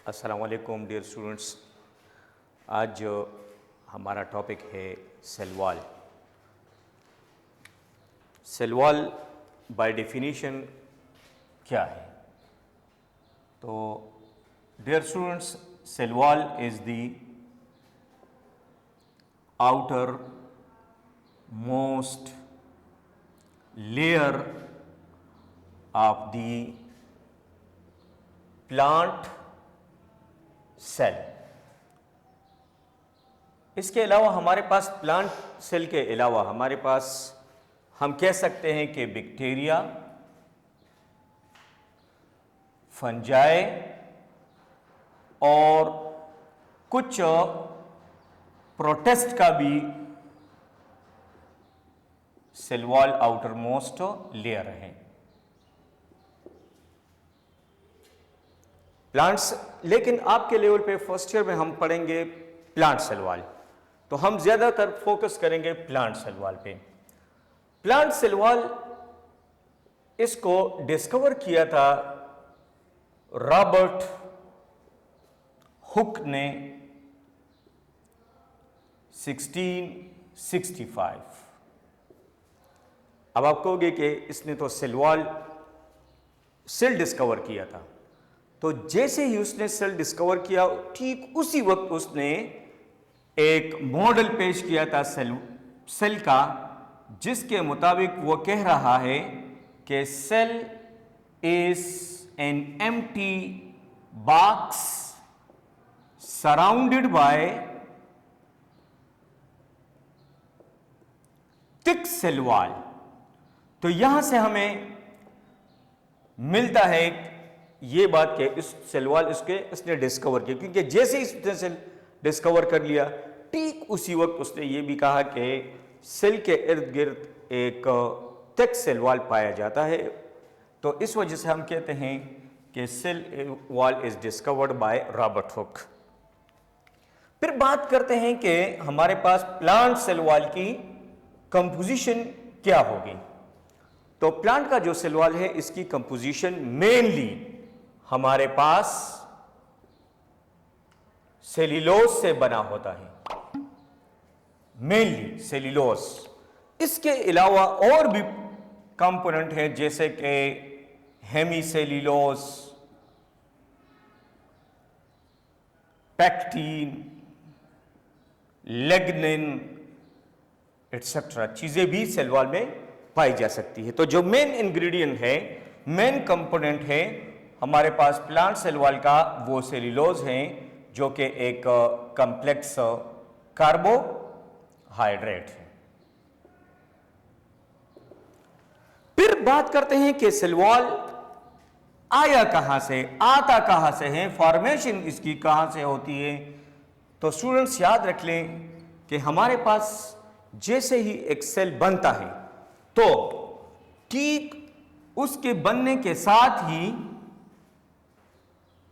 अस्सलाम वालेकुम dear students. आज जो हमारा टॉपिक है cell wall. Cell wall by definition क्या है? तो dear students, cell wall is the outermost layer of the plant cell. इसके अलावा हमारे पास प्लांट सेल के अलावा हमारे पास हम कह सकते हैं कि बैक्टीरिया, फंजाई और कुछ प्रोटिस्ट का भी cell wall outermost layer है। प्लांट्स, लेकिन आपके लेवल पे फर्स्ट ईयर में हम पढ़ेंगे प्लांट सेल वॉल, तो हम ज्यादातर फोकस करेंगे प्लांट सेल वॉल पे। प्लांट सेल वॉल इसको डिस्कवर किया था रॉबर्ट हुक ने 1665। अब आप कहोगे कि इसने तो सेल वॉल सेल डिस्कवर किया था, तो जैसे ही उसने सेल डिस्कवर किया ठीक उसी वक्त उसने एक मॉडल पेश किया था सेल का, जिसके मुताबिक वो कह रहा है कि cell is an empty box surrounded by thick cell wall. तो यहां से हमें मिलता है ये बात कि इस सेल वॉल इसने डिस्कवर किया, क्योंकि जैसे ही उसने सेल डिस्कवर कर लिया ठीक उसी वक्त उसने ये भी कहा कि सेल के इर्द गिर्द एक थिक सेल वॉल पाया जाता है। तो इस वजह से हम कहते हैं कि cell wall is discovered by Robert Hooke. फिर बात करते हैं कि हमारे पास प्लांट सेल वॉल की कंपोजिशन क्या होगी। तो प्लांट का जो सेल वॉल है इसकी कंपोजिशन मेनली हमारे पास सेल्यूलोज से बना होता है, मेनली सेल्यूलोज। इसके अलावा और भी कंपोनेंट हैं जैसे कि हेमीसेल्यूलोज, पैक्टीन, लिग्निन एटसेट्रा चीजें भी सेल वॉल में पाई जा सकती है। तो जो मेन इंग्रेडिएंट है, मेन कंपोनेंट है हमारे पास प्लांट सेल वॉल का, वो सेल्यूलोज हैं, जो कि एक कॉम्प्लेक्स कार्बोहाइड्रेट है। फिर बात करते हैं कि सेल वॉल आया कहां से, आता कहां से है, फॉर्मेशन इसकी कहां से होती है। तो स्टूडेंट्स याद रख लें कि हमारे पास जैसे ही एक सेल बनता है तो ठीक उसके बनने के साथ ही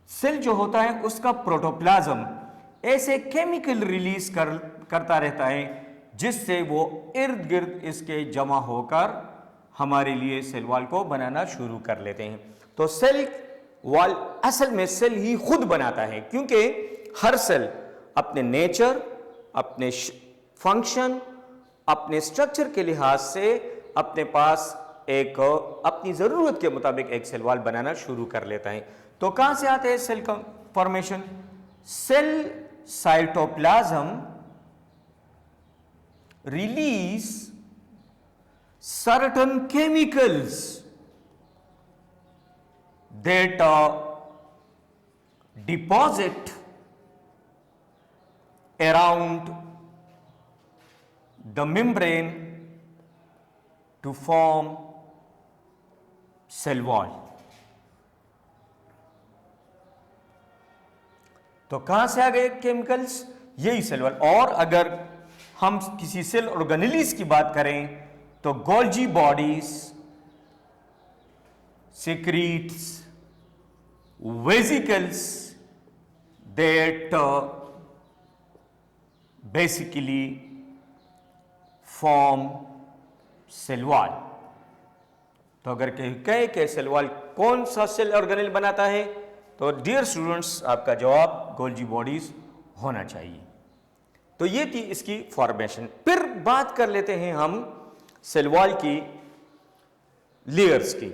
सेल जो होता है उसका प्रोटोप्लाज्म ऐसे केमिकल रिलीज करता रहता है, जिससे वो इर्द गिर्द इसके जमा होकर हमारे लिए सेल वॉल को बनाना शुरू कर लेते हैं। तो सेल वॉल असल में सेल ही खुद बनाता है, क्योंकि हर सेल अपने नेचर, अपने फंक्शन, अपने स्ट्रक्चर के लिहाज से अपने पास एक अपनी जरूरत के मुताबिक एक सेल वॉल बनाना शुरू कर लेता है। तो कहां से आते हैं सेल का formation? Cell cytoplasm release certain chemicals that deposit around the membrane to form cell wall। तो कहां से आ गए केमिकल्स? यही सेल वॉल। और अगर हम किसी सेल ऑर्गेनेलिस की बात करें तो Golgi bodies, secretes vesicles that basically form cell wall। तो अगर कहे कि सेल वॉल कौन सा सेल ऑर्गेनेल बनाता है, तो डियर स्टूडेंट्स, आपका जवाब गोल्जी बॉडीज होना चाहिए। तो ये थी इसकी फॉर्मेशन। फिर बात कर लेते हैं हम सेल वॉल की लेयर्स की।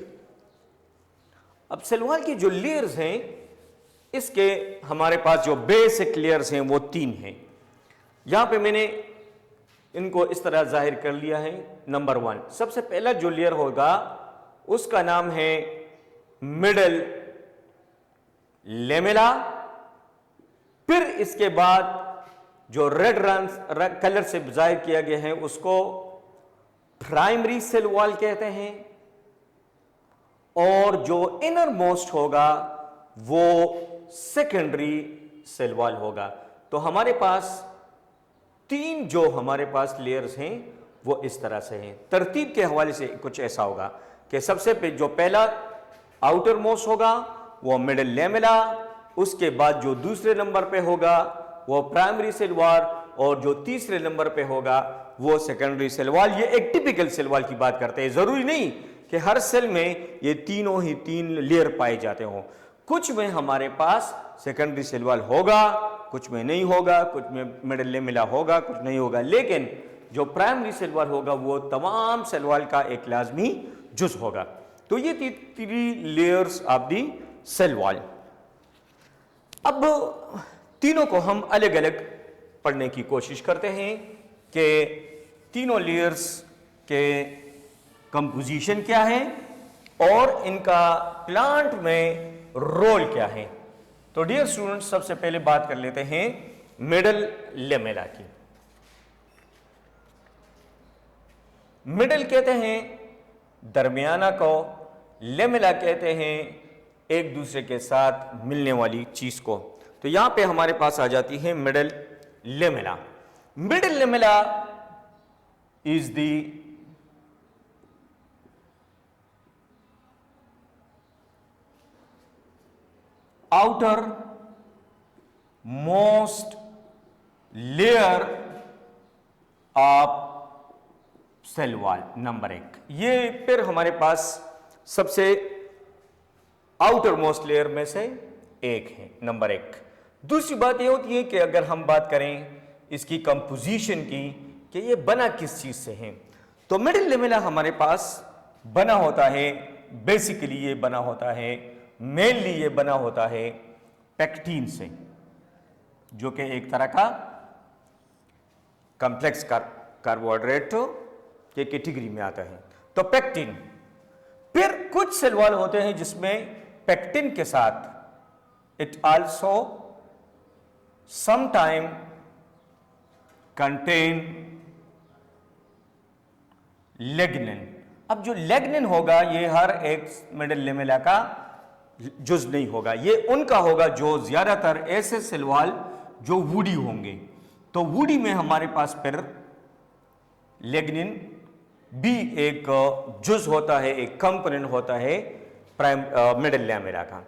अब सेल वॉल की जो लेयर्स हैं, इसके हमारे पास जो बेसिक लेयर्स हैं वो 3 हैं। यहां पे मैंने इनको इस तरह जाहिर कर लिया है। नंबर 1, सबसे पहला जो लेयर होगा उसका नाम है मिडल लेमेला। फिर इसके बाद जो रेड रंग कलर से जाहिर किया गया है उसको प्राइमरी सेल वॉल कहते हैं, और जो इनर मोस्ट होगा वो सेकेंडरी सेल वॉल होगा। तो हमारे पास 3 जो हमारे पास लेयर्स हैं वो इस तरह से हैं। तरतीब के हवाले से कुछ ऐसा होगा कि सबसे जो पहला आउटर मोस्ट होगा वो मिडिल लेमेला, उसके बाद जो दूसरे नंबर पे होगा वो प्राइमरी सेल वॉल, और जो तीसरे नंबर पे होगा वो सेकेंडरी सेल वॉल। ये एक टिपिकल सेल वॉल की बात करते हैं। जरूरी नहीं कि हर सेल में ये तीनों ही 3 लेयर पाए जाते हों। कुछ में हमारे पास सेकेंडरी सेल वॉल होगा, कुछ में नहीं होगा, कुछ में मिडिल लेमेला होगा, कुछ नहीं होगा। लेकिन जो प्राइमरी सेल वॉल होगा वो तमाम सेल वॉल का एक लाजमी जुज होगा। तो ये 3 layers of the cell wall. अब तीनों को हम अलग अलग पढ़ने की कोशिश करते हैं कि तीनों लेयर्स के कंपोजिशन क्या है और इनका प्लांट में रोल क्या है। तो डियर स्टूडेंट्स, सबसे पहले बात कर लेते हैं मिडल लेमेला की। मिडल कहते हैं दरमियाना को, लेमेला कहते हैं एक दूसरे के साथ मिलने वाली चीज को। तो यहां पे हमारे पास आ जाती है middle lamella. Middle lamella is the outermost layer of cell wall. Number 1, ये फिर हमारे पास सबसे आउटर मोस्ट लेयर में से एक है, नंबर 1। दूसरी बात ये होती है कि अगर हम बात करें इसकी कंपोजिशन की कि ये बना किस चीज से है, तो मिडिल लेमेला हमारे पास बना होता है, बेसिकली ये बना होता है, मेनली ये बना होता है पेक्टिन से, जो कि एक तरह का कॉम्प्लेक्स कार्बोहाइड्रेट के कैटेगरी में आता है। तो पेक्टिन। फिर कुछ सेल वॉल होते हैं जिसमें पेक्टिन के साथ it also sometime contain lignin. अब जो लिग्निन होगा ये हर एक मिडिल लेमेला का जुज नहीं होगा, ये उनका होगा जो ज्यादातर ऐसे सेल वॉल जो वुडी होंगे। तो वुडी में हमारे पास फिर लिग्निन भी एक जुज होता है, एक कंपोनेंट होता है मिडिल लेमेला का।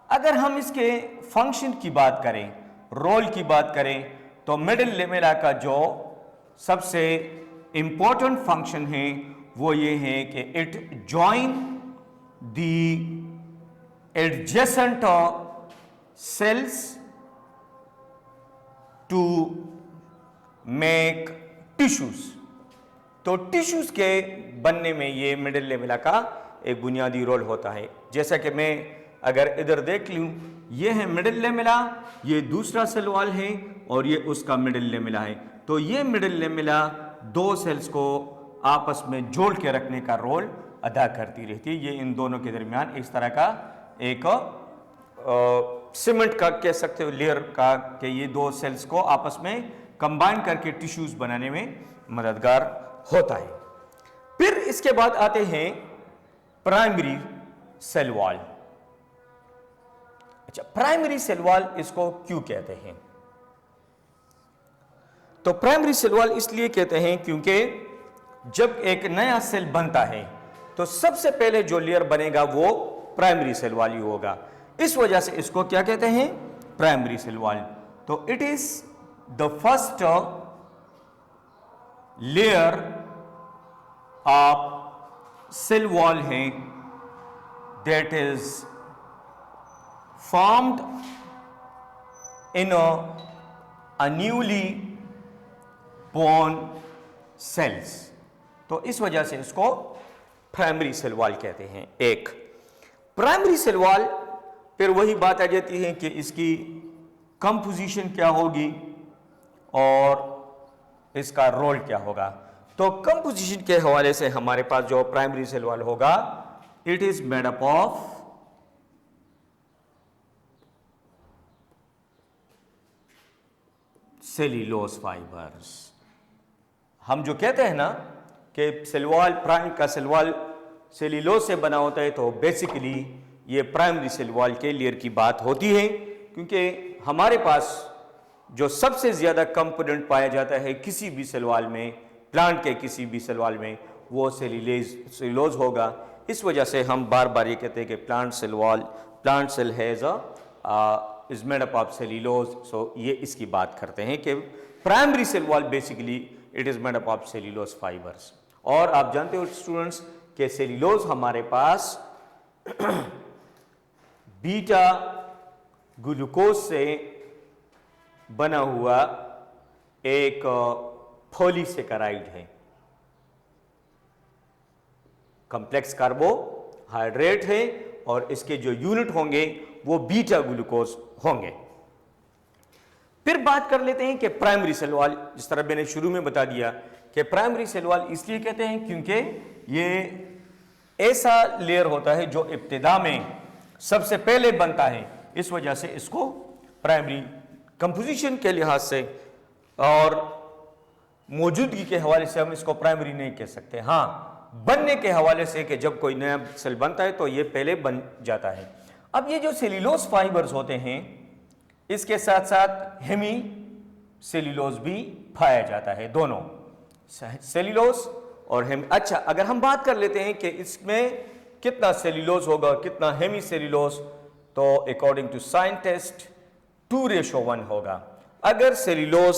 अगर हम इसके फंक्शन की बात करें, रोल की बात करें, तो मिडिल लेमेला का जो सबसे इंपॉर्टेंट फंक्शन है वो ये है कि it join the adjacent cells to make tissues. तो टिश्यूज के बनने में ये मिडिल लेमेला का एक बुनियादी रोल होता है। जैसा कि मैं अगर इधर देख लूं, ये है मिडिल लेमेला, ये दूसरा सेल वॉल है और ये उसका मिडिल लेमेला है। तो ये मिडिल लेमेला 2 सेल्स को आपस में जोड़ के रखने का रोल अदा करती रहती है। ये इन दोनों के दरमियान इस तरह का एक सीमेंट का कह सकते हो लेयर का, कि ये 2 सेल्स को आपस में कंबाइन करके टिश्यूज बनाने में मददगार होता है। फिर इसके बाद आते हैं प्राइमरी सेल वॉल। अच्छा, प्राइमरी सेल वॉल इसको क्यों कहते हैं? तो प्राइमरी सेल वॉल इसलिए कहते हैं क्योंकि जब एक नया सेल बनता है तो सबसे पहले जो लेयर बनेगा वो प्राइमरी सेल वॉल ही होगा। इस वजह से इसको क्या कहते हैं? Primary cell wall. तो it is the first layer of cell wall है that is formed in a newly born cells। तो इस वजह से इसको प्राइमरी सेल वॉल कहते हैं। एक प्राइमरी सेल वॉल, फिर वही बात आ जाती है कि इसकी कंपोजिशन क्या होगी और इसका रोल क्या होगा। तो कंपोजिशन के हवाले से हमारे पास जो प्राइमरी सेल वॉल होगा, it is made up of cellulose fibres. हम जो कहते हैं ना कि सेल वॉल, प्राइम का सेल वॉल सेल्यूलोज से बना होता है, तो बेसिकली ये प्राइमरी सेल वॉल के लेयर की बात होती है, क्योंकि हमारे पास जो सबसे ज्यादा कंपोनेंट पाया जाता है किसी भी सेल वॉल में, प्लांट के किसी भी सेल वॉल में, वो सेल्यूलोज होगा। इस वजह से हम बार बार ये कहते हैं कि plant cell wall, plant cell has is made up of cellulose. So ये इसकी बात करते हैं कि primary cell wall basically it is made up of cellulose fibres. और आप जानते हो स्टूडेंट्स कि सेल्यूलोज हमारे पास बीटा ग्लूकोज से बना हुआ एक पॉलीसेकेराइड है, कॉम्प्लेक्स कार्बोहाइड्रेट है, और इसके जो यूनिट होंगे वो बीटा ग्लूकोज होंगे। फिर बात कर लेते हैं कि प्राइमरी सेल वॉल, जिस तरह मैंने शुरू में बता दिया कि प्राइमरी सेल वॉल इसलिए कहते हैं क्योंकि ये ऐसा लेयर होता है जो इब्तिदा में सबसे पहले बनता है। इस वजह से इसको प्राइमरी कंपोजिशन के लिहाज से और मौजूदगी के हवाले से हम इसको प्राइमरी नहीं कह सकते। हाँ, बनने के हवाले से कि जब कोई नया सेल बनता है तो ये पहले बन जाता है। अब ये जो सेल्यूलोज फाइबर्स होते हैं, इसके साथ साथ हेमी सेल्यूलोज भी पाया जाता है, दोनों सेल्यूलोज और हेमी। अच्छा, अगर हम बात कर लेते हैं कि इसमें कितना सेल्यूलोज होगा, कितना हेमी सेल्यूलोज, तो अकॉर्डिंग टू साइंटिस्ट 2:1 होगा। अगर सेल्यूलोज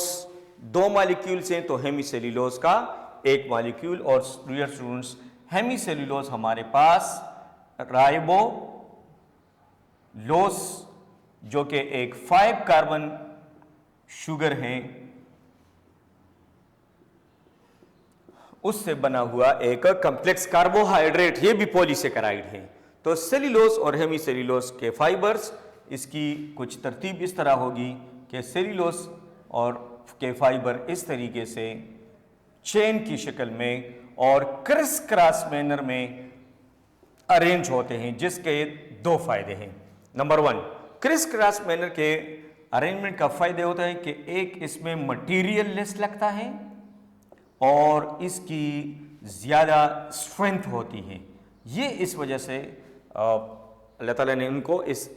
2 मॉलिक्यूल्स हैं तो हेमी सेल्यूलोज का 1 मॉलिक्यूल। और डियर स्टूडेंट्स, हेमी सेल्यूलोज हमारे पास राइबोलोज, जो कि एक 5 कार्बन शुगर है, उससे बना हुआ एक कॉम्प्लेक्स कार्बोहाइड्रेट, ये भी पॉलीसेकेराइड है। तो सेल्यूलोज और हेमी सेल्यूलोज के फाइबर्स, इसकी कुछ तरतीब इस तरह होगी कि सेल्यूलोज और के फाइबर इस तरीके से चेन की शक्ल में और क्रिस क्रॉस मैनर में अरेंज होते हैं, जिसके 2 फायदे हैं। नंबर 1, क्रिस क्रॉस मैनर के अरेंजमेंट का फायदे होता है कि एक, इसमें मटेरियल लेस लगता है और इसकी ज़्यादा स्ट्रेंथ होती है। ये इस वजह से अल्लाह ताला ने उनको इस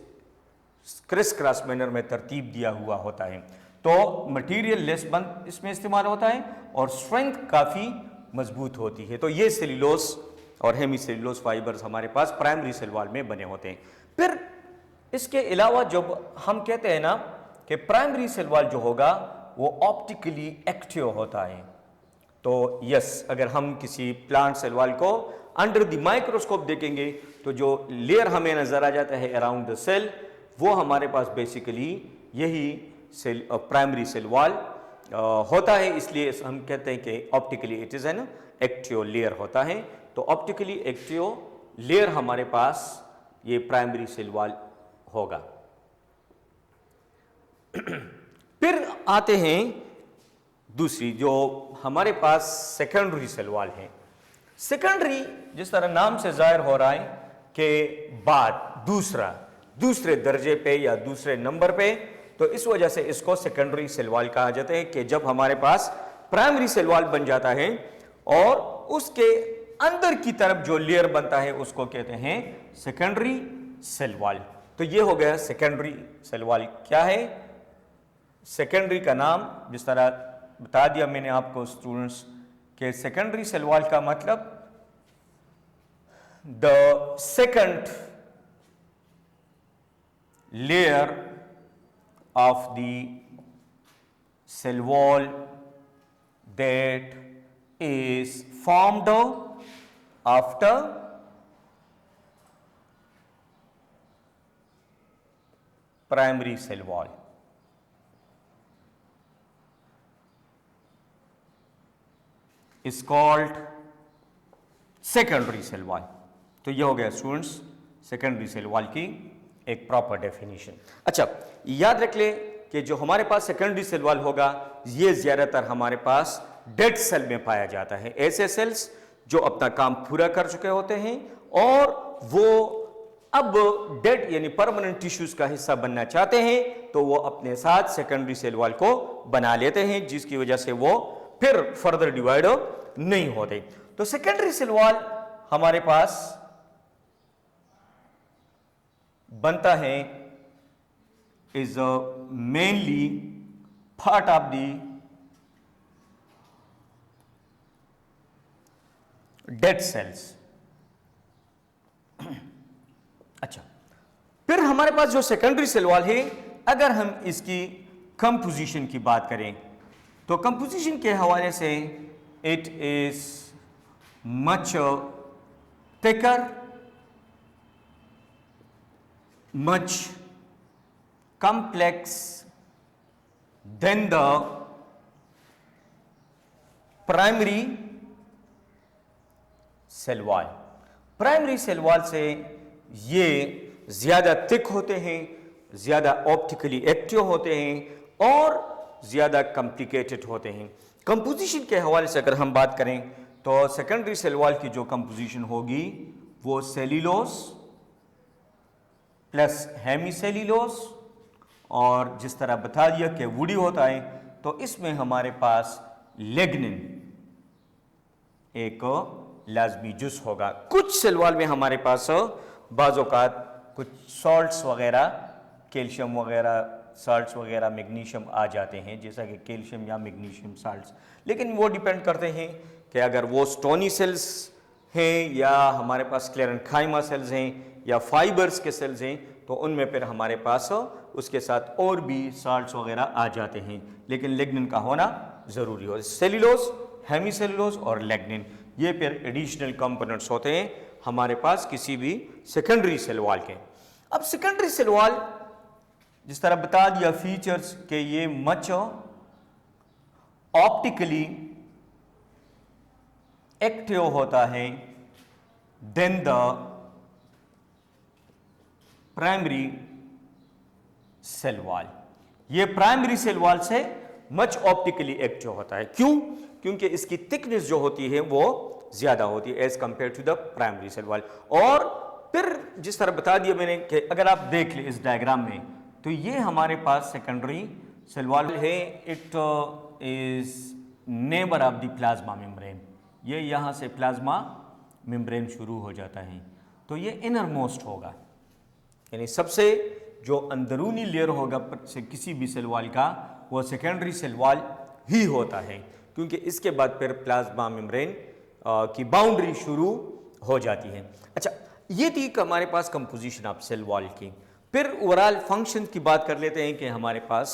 क्रिस क्रॉस मैनर में तरतीब दिया हुआ होता है। तो मटेरियल लेस बंद इसमें इस्तेमाल होता है और स्ट्रेंथ काफ़ी मजबूत होती है। तो ये सेल्यूलोज और हेमी सेल्यूलोज फाइबर्स हमारे पास प्राइमरी सेल वॉल में बने होते हैं। फिर इसके अलावा जब हम कहते हैं ना कि प्राइमरी सेल वॉल जो होगा वो ऑप्टिकली एक्टिव होता है, तो यस, अगर हम किसी प्लांट सेल वॉल को अंडर द माइक्रोस्कोप देखेंगे तो जो लेयर हमें नजर आ जाता है अराउंड द सेल, वो हमारे पास बेसिकली यही सेल प्राइमरी सेल वॉल होता है। इसलिए हम कहते हैं कि optically it is an active layer होता है। तो ऑप्टिकली एक्टिव लेयर हमारे पास ये प्राइमरी सेल वॉल होगा। फिर आते हैं दूसरी, जो हमारे पास सेकेंडरी सेल वॉल है। सेकेंडरी, जिस तरह नाम से जाहिर हो रहा है कि बाद, दूसरे दर्जे पे या दूसरे नंबर पे, तो इस वजह से इसको सेकेंडरी सेल वॉल कहा जाता है कि जब हमारे पास प्राइमरी सेल वॉल बन जाता है और उसके अंदर की तरफ जो लेयर बनता है उसको कहते हैं सेकेंडरी सेल वॉल। तो ये हो गया सेकेंडरी सेल वॉल। क्या है सेकेंडरी का नाम? जिस तरह बता दिया मैंने आपको स्टूडेंट्स के सेकेंडरी सेल वॉल का मतलब the second layer of the cell wall that is formed after primary cell wall. Is called secondary cell wall. तो ये हो गया स्टूडेंट्स सेकेंडरी सेल वॉल की एक प्रॉपर डेफिनेशन। अच्छा, याद रख ले कि जो हमारे पास सेकेंडरी सेल वॉल होगा ये ज्यादातर हमारे पास डेड सेल में पाया जाता है। ऐसे सेल्स जो अपना काम पूरा कर चुके होते हैं और वो अब डेड यानी परमानेंट टिश्यूज का हिस्सा बनना चाहते हैं, तो वो अपने साथ सेकेंडरी सेल वॉल को बना लेते हैं, जिसकी वजह से वो फिर फर्दर डिवाइड नहीं होते। तो सेकेंडरी सेल वॉल हमारे पास बनता है is mainly part of the dead cells. अच्छा, फिर हमारे पास जो सेकेंडरी सेल वॉल है, अगर हम इसकी कंपोजिशन की बात करें तो कंपोजिशन के हवाले से it is much thicker, much complex than the primary cell wall। प्राइमरी सेल वॉल से ये ज्यादा थिक होते हैं, ज्यादा ऑप्टिकली एक्टिव होते हैं और ज्यादा कॉम्प्लिकेटेड होते हैं। कंपोजिशन के हवाले से अगर हम बात करें तो सेकेंडरी सेल वॉल की जो कंपोजिशन होगी वो सेल्यूलोज प्लस हेमीसेल्यूलोज, और जिस तरह बता दिया कि वुडी होता है तो इसमें हमारे पास लिग्निन एक लाजमी जुज होगा। कुछ सेल वॉल में हमारे पास बाज़-औक़ात कुछ सॉल्ट्स वगैरह, कैल्शियम वगैरह साल्ट्स वगैरह, मैग्नीशियम आ जाते हैं, जैसा कि कैल्शियम या मैग्नीशियम साल्ट्स, लेकिन वो डिपेंड करते हैं कि अगर वो स्टोनी सेल्स हैं या हमारे पास स्क्लेरेन्काइमा सेल्स हैं या फाइबर्स के सेल्स हैं, तो उनमें फिर हमारे पास उसके साथ और भी साल्ट्स वगैरह आ जाते हैं, लेकिन लिग्निन का होना ज़रूरी हो। सेल्यूलोज, हेमीसेल्यूलोज और लिग्निन ये फिर एडिशनल कंपोनेंट्स होते हैं हमारे पास किसी भी सेकेंडरी सेल वॉल के। अब सेकेंडरी सेल वॉल जिस तरह बता दिया फीचर्स के ये मच ऑप्टिकली एक्टिव होता है then the primary cell wall. ये प्राइमरी सेल वॉल से मच ऑप्टिकली एक्टिव होता है। क्यों? क्योंकि इसकी थिकनेस जो होती है वो ज्यादा होती है as compare to the primary cell wall. और फिर जिस तरह बता दिया मैंने कि अगर आप देख ले इस डायग्राम में, तो ये हमारे पास सेकेंडरी सेल वॉल है। It is neighbour of the plasma membrane. ये यहाँ से प्लाज्मा मेम्ब्रेन शुरू हो जाता है, तो ये इनर मोस्ट होगा, यानी सबसे जो अंदरूनी लेयर होगा से किसी भी सेल वॉल का वो सेकेंडरी सेल वॉल ही होता है, क्योंकि इसके बाद फिर प्लाज्मा मेम्ब्रेन की बाउंड्री शुरू हो जाती है। अच्छा, ये थी हमारे पास कंपोजिशन ऑफ सेल वॉल की। फिर ओवरऑल फंक्शन की बात कर लेते हैं कि हमारे पास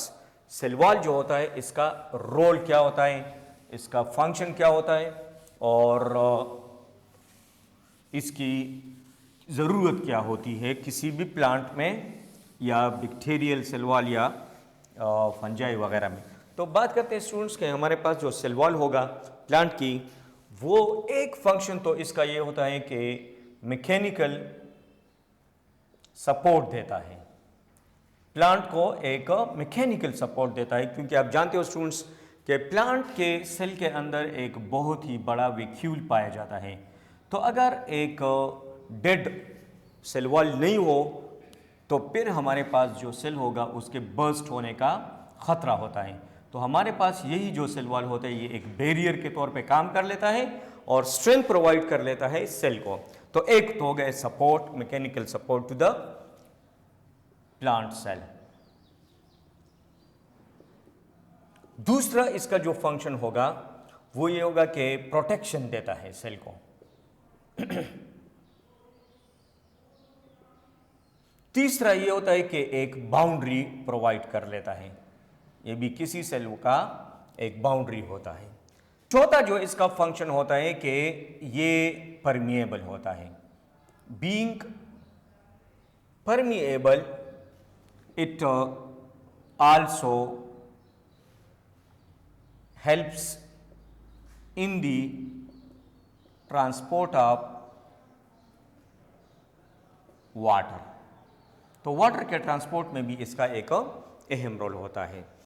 सेल वॉल जो होता है इसका रोल क्या होता है, इसका फंक्शन क्या होता है और इसकी ज़रूरत क्या होती है किसी भी प्लांट में या बैक्टीरियल सेल वॉल या फंजाई वगैरह में। तो बात करते हैं स्टूडेंट्स के हमारे पास जो सेल वॉल होगा प्लांट की, वो एक फंक्शन तो इसका ये होता है कि मैकेनिकल सपोर्ट देता है, प्लांट को एक मैकेनिकल सपोर्ट देता है, क्योंकि आप जानते हो स्टूडेंट्स कि प्लांट के सेल के अंदर एक बहुत ही बड़ा वैक्यूल पाया जाता है। तो अगर एक डेड सेल वॉल नहीं हो तो फिर हमारे पास जो सेल होगा उसके बर्स्ट होने का खतरा होता है। तो हमारे पास यही जो सेल वॉल होता है ये एक बैरियर के तौर पे काम कर लेता है और स्ट्रेंथ प्रोवाइड कर लेता है सेल को। तो एक तो हो गया support, mechanical support to the plant cell. दूसरा इसका जो फंक्शन होगा वो ये होगा कि प्रोटेक्शन देता है सेल को। तीसरा ये होता है कि एक बाउंड्री प्रोवाइड कर लेता है, ये भी किसी सेल का एक बाउंड्री होता है। चौथा जो इसका फंक्शन होता है कि ये परमिएबल होता है। Being permeable it also helps in the transport of water. तो वाटर के ट्रांसपोर्ट में भी इसका एक अहम रोल होता है।